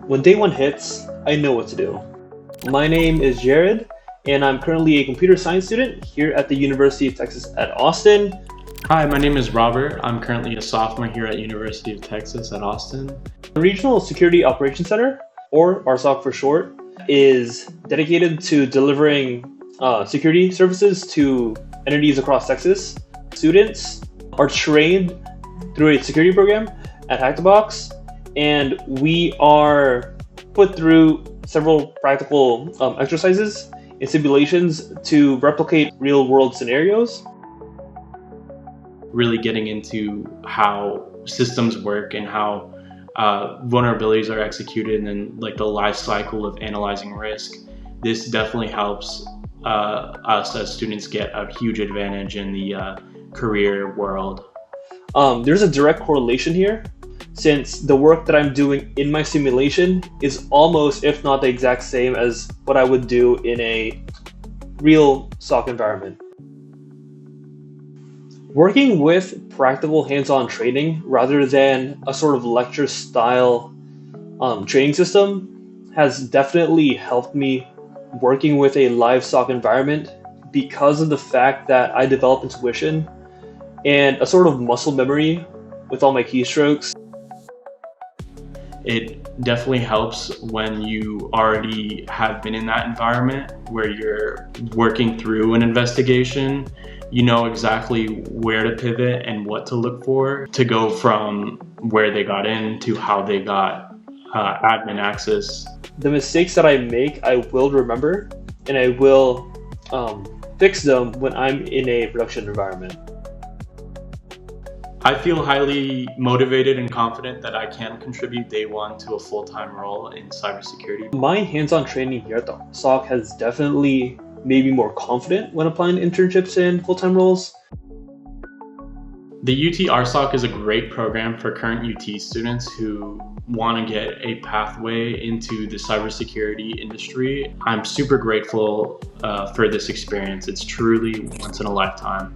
When day one hits, I know what to do. My name is Jared, and I'm currently a computer science student here at the University of Texas at Austin. Hi, my name is Robert. I'm currently a sophomore here at University of Texas at Austin. The Regional Security Operations Center, or RSOC for short, is dedicated to delivering security services to entities across Texas. Students are trained through a security program at Hacktobox, and we are put through several practical exercises and simulations to replicate real-world scenarios. Really getting into how systems work and how vulnerabilities are executed and like the life cycle of analyzing risk. This definitely helps us as students get a huge advantage in the career world. There's a direct correlation here, since the work that I'm doing in my simulation is almost, if not the exact same as what I would do in a real SOC environment. Working with practical hands-on training rather than a sort of lecture style training system has definitely helped me working with a live SOC environment, because of the fact that I develop intuition and a sort of muscle memory with all my keystrokes. It definitely helps when you already have been in that environment where you're working through an investigation. You know exactly where to pivot and what to look for to go from where they got in to how they got admin access. The mistakes that I make, I will remember, and I will fix them when I'm in a production environment. I feel highly motivated and confident that I can contribute day one to a full-time role in cybersecurity. My hands-on training here at the SOC has definitely made me more confident when applying internships and full-time roles. The UT RSOC is a great program for current UT students who want to get a pathway into the cybersecurity industry. I'm super grateful for this experience. It's truly once in a lifetime.